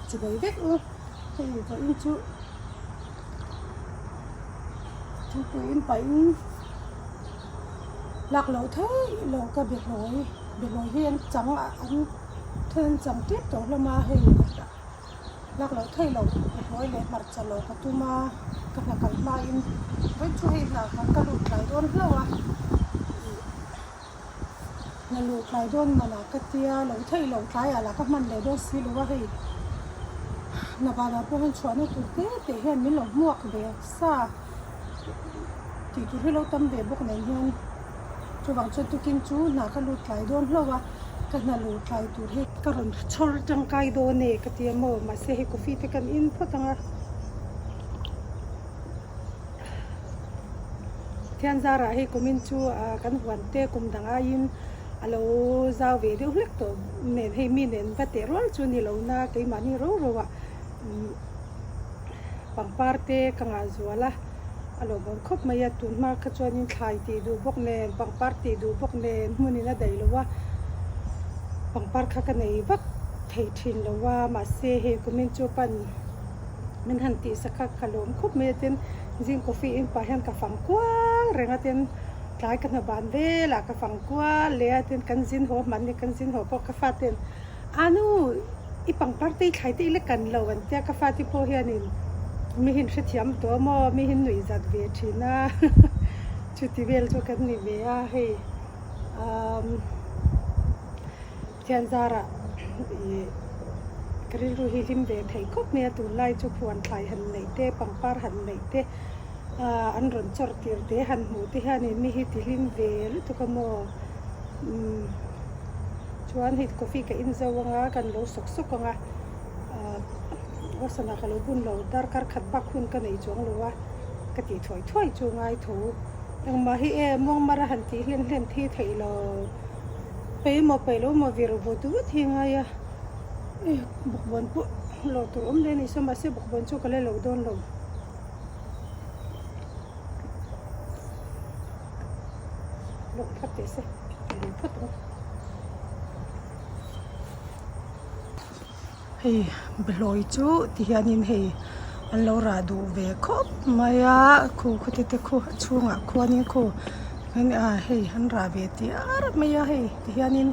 chỉ bởi vết thì có in chú in phải lạc lỗ thế lỗ cả biệt lỗi hiền chẳng ăn thêm chẳng tiếp tục là mà hay lạc lỗ thế lỗ biệt lỗi lệ mặt trả lỗ cả tu mà các là cái mà in với chú hay là các lụt lại đôn lâu là lụt lại đôn mà là cái tia lỗ thế lỗ trái là các mình để đôn xí lỗ hay là bà là bọn chó nó tụt té để hiện mình lỗ mua cái bé xa thì tụi hay lâu tâm về bốc này hiện chú bằng cho tụi kinh chú là cái lụt lại đôn lâu cái là lụt lại tụi hay cái rồi cho trong cái đôn này cái tia mờ mà xe hay coffee thì cần in phát tăng thiên gia ra hay của mình chú cái vấn đề cùng đằng ai alo giao về điều hết tổ nên hay mình nên bắt đầu chú ni lâu na cái mà ni rồi ạ bằng parte kang azuala alo bằng khop maya tun ma ka chuanin thlai ti du bok nen bằng parte du bok nen munina dai lowa bằng par kha ka nei vak thei thin lowa ma se he kumin chu pan min han ti sakha kalom khop me ten jing coffee in pa han ka fang kwang renga ten tlai kan ban ve la ka fang kwa le ten kan jin ho man ni kan jin ho po ka fa ten anu ipang parte khai te le kan lo an tia ka fa ti po hianin mi hin thiam to mo mi hin nui zat ve thina chuti vel chu kan ni ve a he thian zara kri ru hi lim ve thei khop me tu lai chu phuan thlai han nei te pangpar han nei te an ron chor tir te han mu te hanin mi hi ti lim ve lu tu ka mo chuan hit coffee ka in zawanga kan lo sok sok anga wasana ka lo bun lo dar kar khat bak hun ka nei chong lo wa ka ti thoi chu ngai tho ang ma hi e mong mara han ti hlen thi thei lo pe lo mo vir bo tu thi ngai ya buk bon pu lo tu le ni so ma se buk bon chu ka le lo don lo lo phat te se lo phat hey bloi chu ti hianin hei an lo ra du ve khop maya khu te khu chunga khuanin khu han hei han ra ve ti ar maya hei ti hianin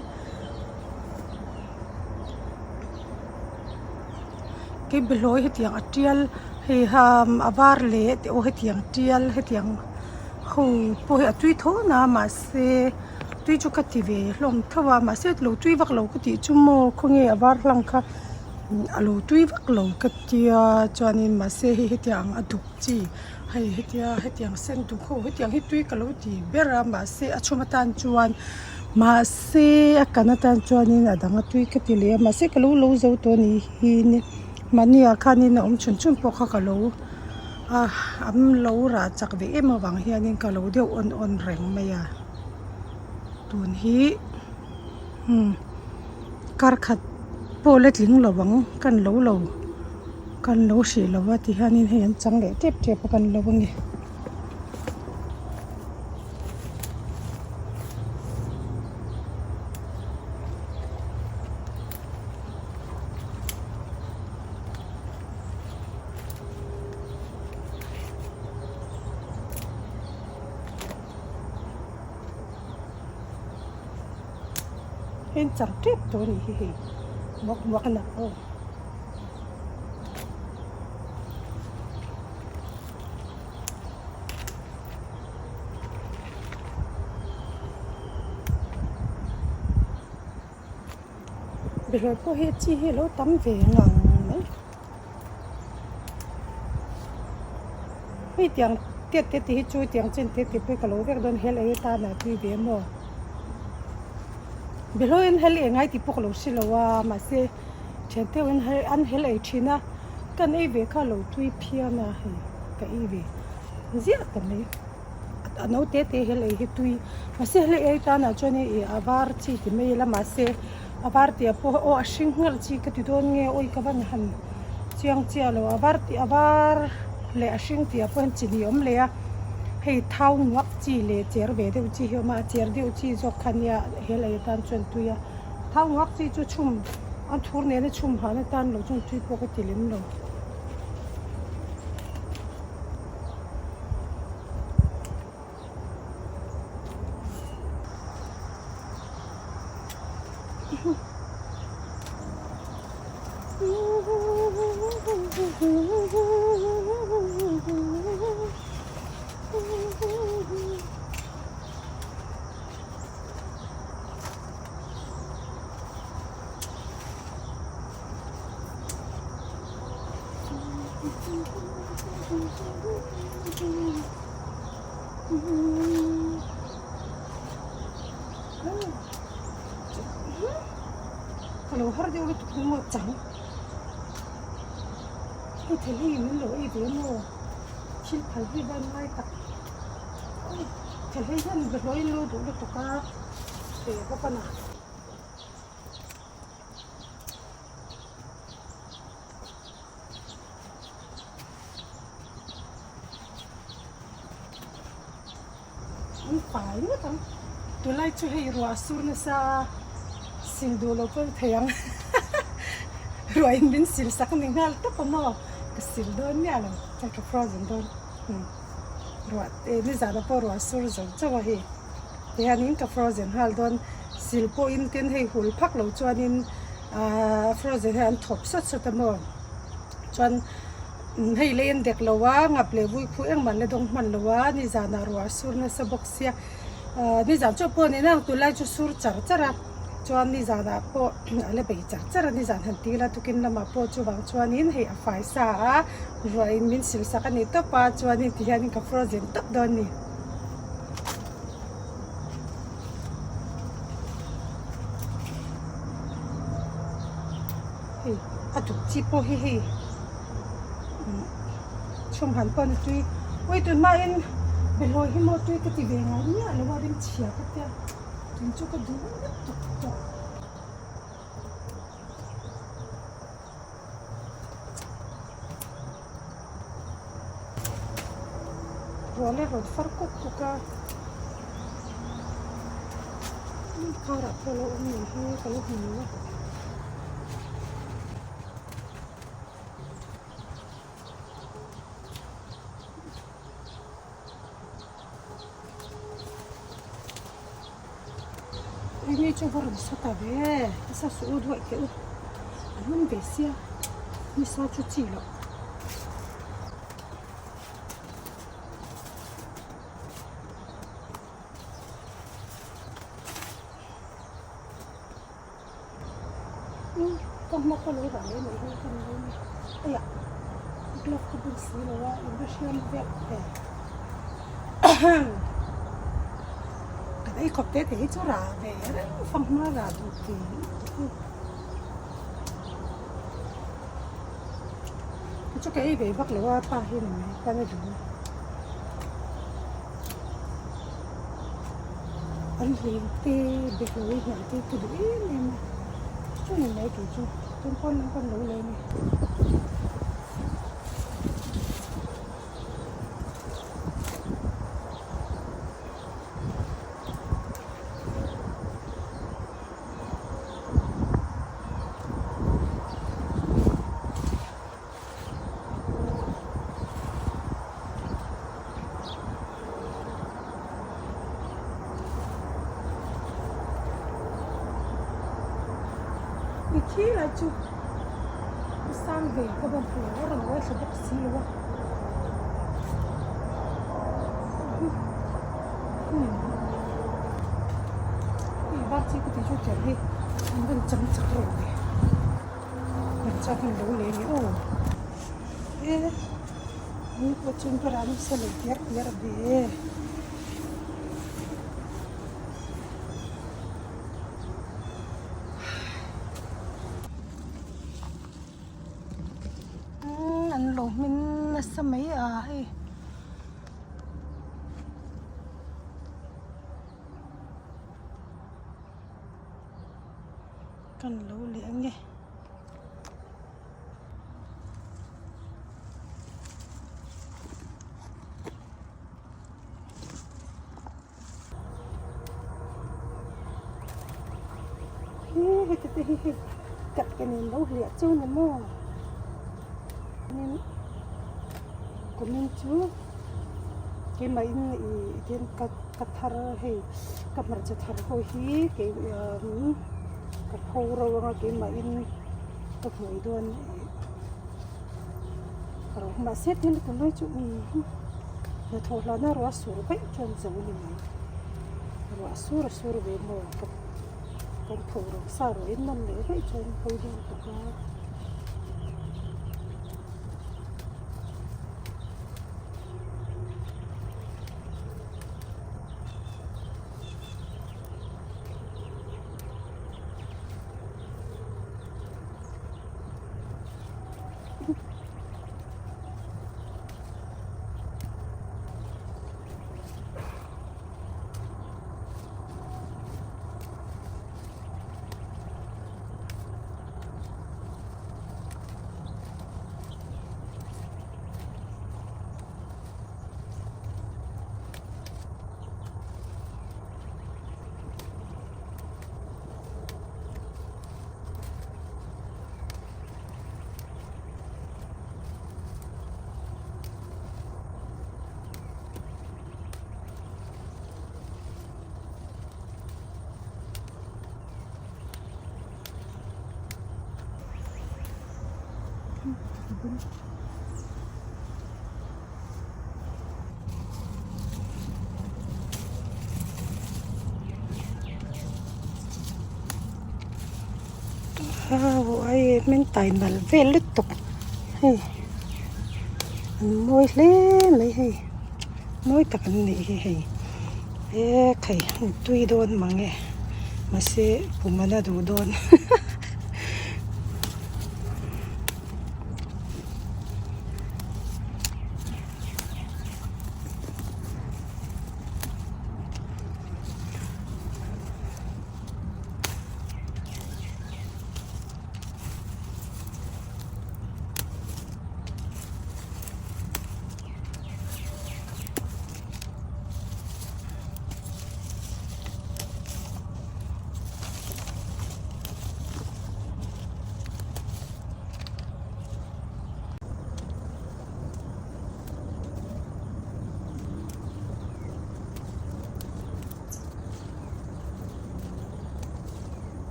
ke bloi hetiang atial hei avar le te o hetiang tial hetiang khu po he tui tho na ma se tui chu ka ti ve hlom thawa ma se lo tui vak lo ka ti chu mo khonge avar hlang kha alo tui vak lo ka tia chuanin ma se hi hetiang aduk chi hei hetiang sen du kho hetiang hi tui ka lo ti bera ma se achumatan chuan ma se akanatan chuanin adanga tui ka ti le ma se ka lo zo to ni hi ni mani akhanin om chun po kha ka lo am lo ra chak ve em wang hianin ka lo deu on reng maya tun hi kar khat polet ling lawang kan lo shi lawa ti hanin hen chang le tep kan lawang nge hen chang tep to ni hi mok na oh bây po he chi he lo tam ve ngang nei hi tiang te hi chu tiang chen te pe ka lo vek don hel ai ta na tui ve mo beloin hel ngai ti pok lo si lo wa ma se chente wen an hel ai thina kan ei ve kha lo tui phia na he ka ei ve zia ta nei ano te hel ai tui ma se hel ai ta na chone e avar chi ti me la ma se avar ti po o ashing ngal chi ka ti don nge oi ka ban han chiang chia lo avar le ashing ti po han chi ni om le a hei thau ngak chi le cher ve de chi hi ma cher de chi zo khania helai tan chon tu ya thau ngak chi chu chum anh thua này nó chum hả nó tan rồi trong tui cái tiền lim rồi kalau har dia udah tuh mau cang, itu lagi mana lo itu mau cil kali ban mai tak, kali kan berloi lo dulu tuh kan, apa nak? Phải nữa thằng tôi lại cho hay rửa sủi nữa sa xin đồ lâu phải thèm rửa in bin xin sắc mình ngal tất cả nó cái xin đó nhá là cái frozen đó rửa bây giờ đã bỏ rửa sủi rồi cho vậy thì anh in cái frozen hal đó xin po in tiền hay hul phắc lâu cho anh frozen hay anh thop sốt sốt mà cho anh hay lên đẹp lâu quá ngập lệ vui phụ em mình là đông mình lâu quá đi ra nào rồi sur nó sẽ bốc xia đi ra cho po này nè tôi lại cho sur chả chả cho anh đi ra nào po lấy bảy chả chả đi ra hành tí là tôi kinh là mà po cho bằng cho anh in hay phải sa rồi mình xịt sa cái này top pa cho anh thì anh cái frozen top đó nè hey tụi chị po hey chum han pon tui oi tun ma in beloi hi mo tui ka ti ve nga ni ala wa rim chia ka ta tun chu ka du tok tok role rod farko ka ni kara polo ni hi ka lo ni ini coba rusak tapi, asa suud buat ke, aman besia, ni sa cuci lo. Kau mau kalau dah ni, ni kan ni, ayah, glove tu bersih lo, bersih yang vet. Cái cọp tết thì chỗ rà về đấy, phong nó rà đủ kỳ. Chỗ cái về bắt lửa pa hi này, ta mới đủ. Anh liền tê bị lỗi nhận tê cái đủ em. Chỗ này lấy cái chỗ, con lỗi lên này. Khi là chụp sang về các bạn phụ nữ rồi nó sẽ bốc xí luôn bác sĩ có thể cho trẻ đi anh vẫn chấm chắc rồi mình cho thằng đấu lấy nữa ini có chung cái anh sẽ lấy tiếc về mình sao mấy hay cần lâu liễng nghe cắt cái nên lâu liệt chú nè mô nên của mình chú cái máy này thì cắt thar hay cắt mặt chặt thar hồi hí cái khawl rồi cái máy cắt người đuôn rồi mà xét thì nó nói chú là thôi là nó rót sủi vậy cho nó giống như này rót sủi về mồi con thầu rồi sao rồi nó lấy vậy cho nó hơi đi được ai mình tài nal về lít tục hay môi lên lấy hay môi tắc này hay cái tuy đôn mà nghe mà sẽ bùm mana đủ đôn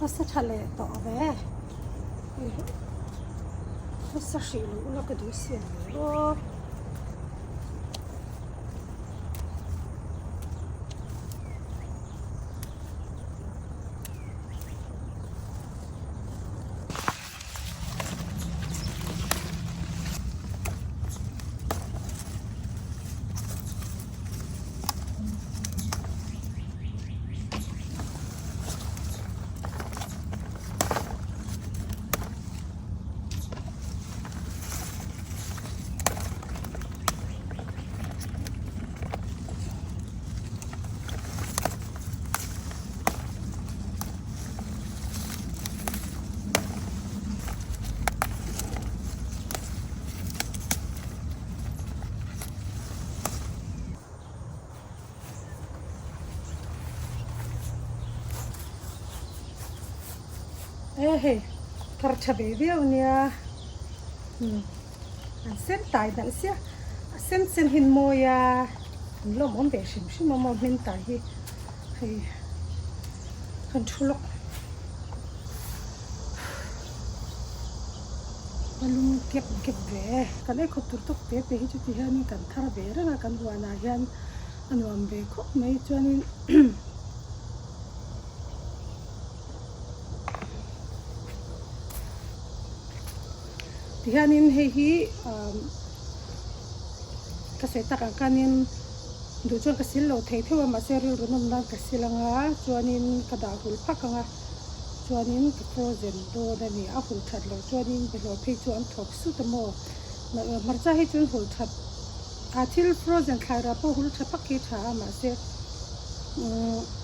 nó sẽ thay lệ tỏ về nó sẽ xịn nó cái đồ xịn đó hey karcha baby unia sen tai dal sia sen hin moya lo mom be shim mom hin tai hi hey control balung kep ve kanai khotur tok te pe hi chu ti hani kan thar be ra na kan wana hian anuam be kho mai chuanin hianin hei kaseta ka kanin du chuan kasil lo thei thewa ma seril runam dan kasilanga chuanin kada hul phakanga chuanin ka frozen do da ni a hul that lo chuanin belo phei chuan thok su tamo hmarcha hi chuan hul that a thil frozen khaira po hul tha phakhi tha ma se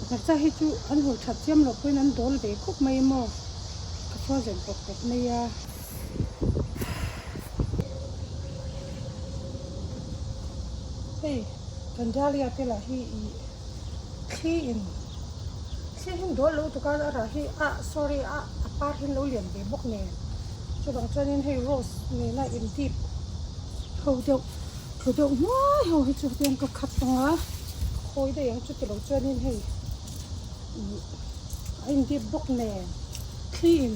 hmarcha hi chu an hul that chem lo poin an dol be khop mai mo ka frozen pok mai ya กันดาเลียเตล่าฮีขี้อินโดนรู้ตัวกันอะไรฮีsorryปาร์หินรู้เลียนเบบกเนี่ยจะต้องจนินให้โรสเนี่ยน่าอินทิปเขาเดียวว้ายเขาให้จุดเดียนก็ขัดตรงอ่ะคอยได้ยังจุดเราจนินให้อินทิปบกเนี่ยclean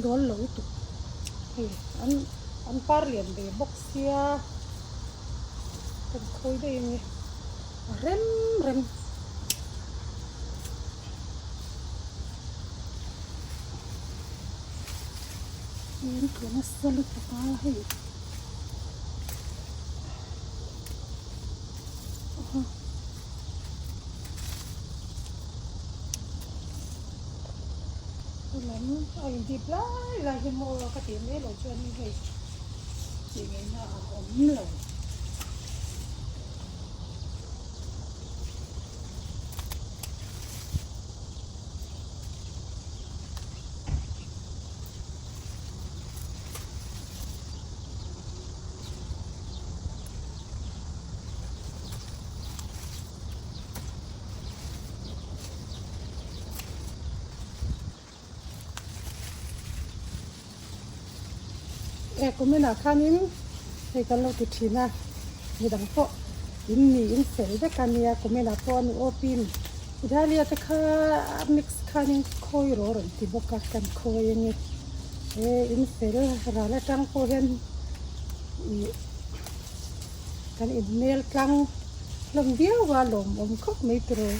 โดนรู้ตัวเฮ้อันปาร์เลียนเบบกเสียเป็นคอยได้ยังไงเร็มนี่คือนักสลุปตาให้แล้วไอ้ดิบไล่หิมะก็เต็มเลยเราชวนนี่ให้จริงๆนะอมเลยก็ไม่น่าข้านี้ให้กันเราติดทีนะมีดังพออินเสร็จได้กันเนี่ยก็ไม่น่าพอนี่โอปินอิตาเลียแต่ข้ามิกซ์ข้านี้คอยรอรที่บอกกันคอยอย่างนี้อินเสร็จเราละจังพอเห็นกันอินเมลจังลมเดียวว่าลมก็ไม่ตรง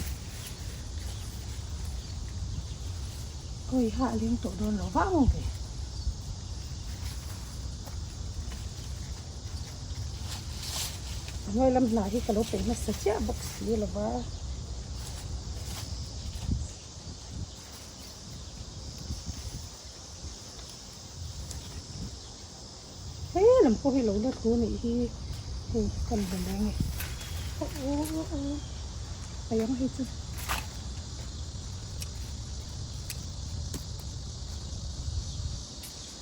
ก็อีหาเลี้ยงตัวโดนเราบ้างเลยไม่ลำหนาที่กระโดดไปมาเสียบักสีหรอวะลำพูให้เราเลือกรู้นี่ที่กันเป็นยังไงไปยังให้จุด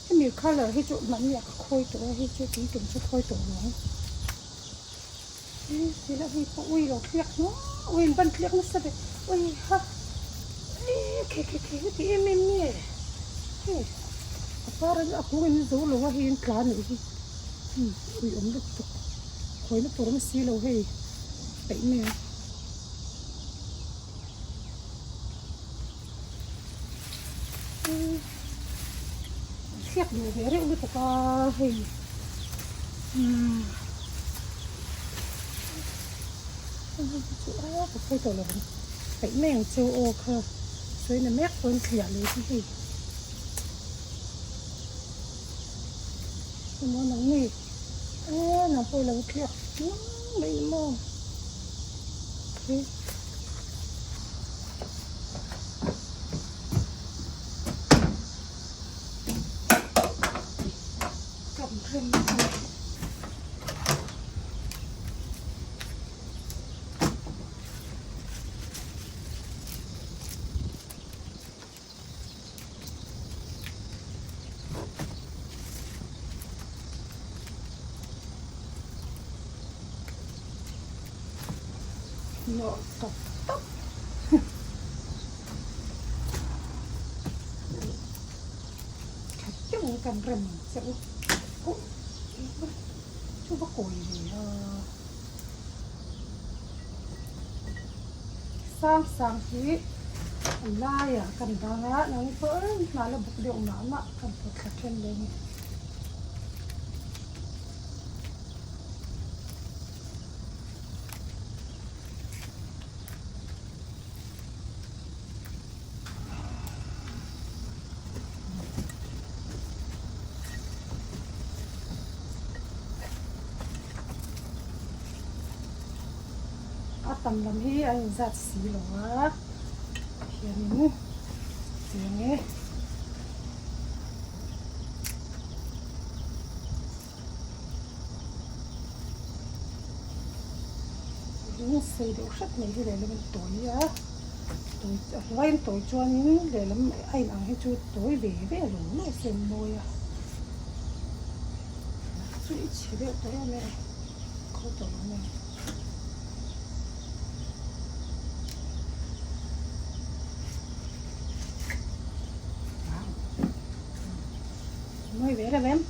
ให้มีข้าวเลยให้จุดมันอยากค่อยตัวให้จุดนี้จุดจะค่อยตัวน้องสิแล้วให้อุ้ยเราเครียดเนาะอุ้ยบันเครียดนะสิเด็กอุ้ยฮะเคที่ไม่มีพอเราจะเอาเงินสู้เราว่าเห็นกลางนี่อุ้ยลูกตัวคอยลูกตัวมันสีเราให้ไปแม่เครียดดูเรื่องลูกตัวให้ก็ค่อยตัวเราไปแม่งเจอโอค่ะสวยนะแม่คนเขียเลยที่มองน้องนี่น้องไปเราเครียดไม่มองกับเพื่อนเนาะตบขัดจุ่มกันเริ่มจะช่วยประกอยเลยสร้างที่ลายกันดังละน้องเพิ่นมาแล้วบุกเดี่ยวหนามากันปวดขัดเช่นเลยตำลำที่อันจัดสีหรอวะเขียนนี่เสียงนี้นี่สีเดียวชัดไม่ได้เลยมันตัวนี้ตัวไว้ตัวจวนนี้เลยแล้วไอ้หนังให้จุดตัวเบี้ยหลงไม่เส้นมวยจุดอีกเฉลี่ยตัวนี้เขาตัวนี้ mi về đây em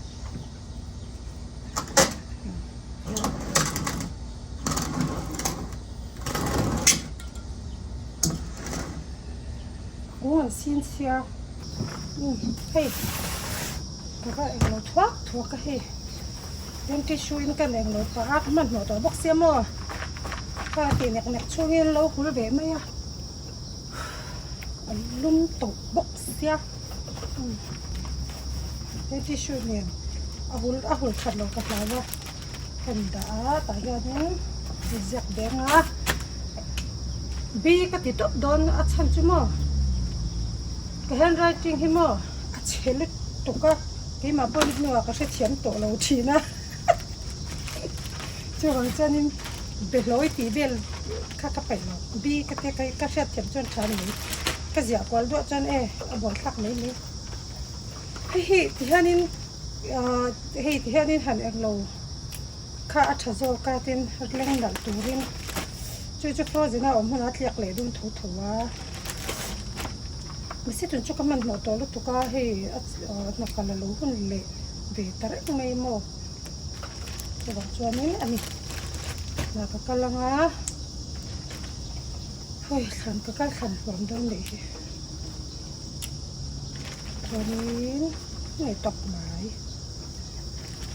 ngon xin xia hey các bạn nó thoát cái hey những cái suy nó cái này nó phá mình nó đó bóc xem mà pha thì nẹt nẹt suy nhiên lâu cũng về mấy lung tổ bóc xem những cái suy nhiên ahul thật lâu cả là hình đã tại ra những dẹp đen á bi cái thì tốt đón ăn chăn chứ mà cái handwriting hi mà chế lực tụng cái mà bên nữa cái sẽ thiến tổ lâu thì na cho cho nên về lối thì về các phải nó bi cái sẽ thiến cho chán này cái gì qua đũa cho nên bỏ sắc mấy mấy thì nên thì nên hẳn anh lâu khá thật rồi cái tên lên đảo tủ lên cho pro gì nào ông nói liệt lệ đun thủ á mình sẽ tuần cho các mình một tổ lúc tụi ca thì nó còn là lúa hơn lệ về tết ngày mò cho bạn cho nên anh là các cái lăng á thôi khăn các cái khăn còn đâu để cho nên ngày tập mãi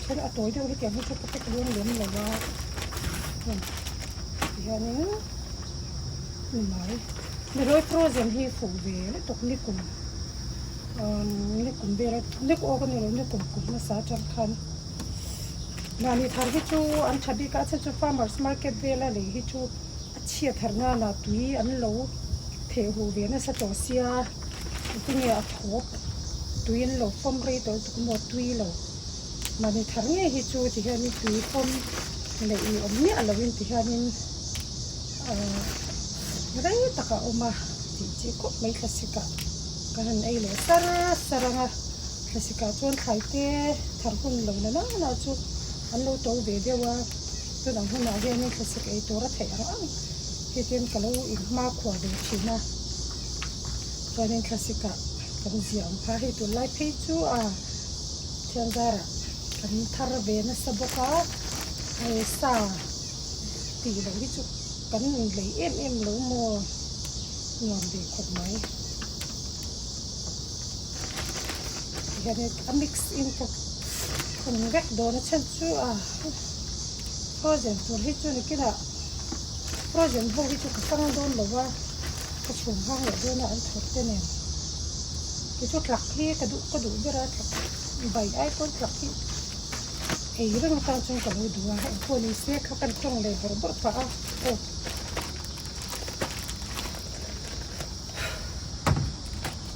cho nên tối đâu cái tiền cho các cái luôn liền là vào thì anh mãi để rồi frozen hi phủ về lấy tục nước cùng về lấy nước ô cái này là nước cùng nó xả trong khăn mà đi thằng hi chú anh chặt đi cả chú farmers market về là để hi chú chia thằng nào là túi anh lâu thể hồ về nó sẽ cho xia cái này thốt túi anh lâu phong rây tới cũng một túi lâu mà đi thằng này hi chú thì hay túi phong lấy ống nhẹ là bên thì hay đấy tất cả oma thì chỉ có mấy thlasik cái này ấy là sarang thlasik chọn khai thế thằng con lâu nó chú anh lâu tối về đâyว่าตัวหนังหัวหน้าเรียนนี่thlasik ấyตัวละเท่าไหร่ที่เป็นกะโหลอีกมากกว่าเดิมชีนะตัวนี้thlasikกันเสียงพาให้ตัวไล่เพจูเทียนจาระกันทาร์เบนสบกาไอ้ซาตีหลงที่จุกันเลยเอ็มหลงมัวงอนเด็กคนไหมเห็นไหมมิกซ์อินกับคนแรกโดนฉันชูโปรเจกต์ตัวที่จูนี่กินโปรเจกต์พวกที่จูก็ตั้งโดนหรือว่าประชุมห้างหรือด้วยนะอันทุกเเนี่ยที่จูหลักที่กระดูเวลาใบไอ้ต้นหลักที่เรื่องการจงกับดูว่าพวกนี้เสียเขากันคล่องเลยบริฟ้าโอ้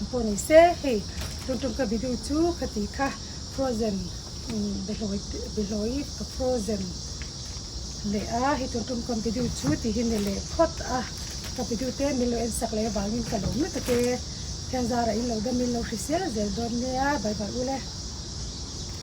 พวกนี้เสียให้ตรงกับวิดีโอจูคติค่ะ frozen เบลอยกับ frozen เลยให้ตรงกับวิดีโอจูที่เห็นเลยพอดกับวิดีโอเต้มิโลเอ็นสักเลยบางมินกระโดดไม่ตะเกียแทนจาระอินเราได้มิโลฟิเซียเจอโดนเนี่ยบายบายอุเลย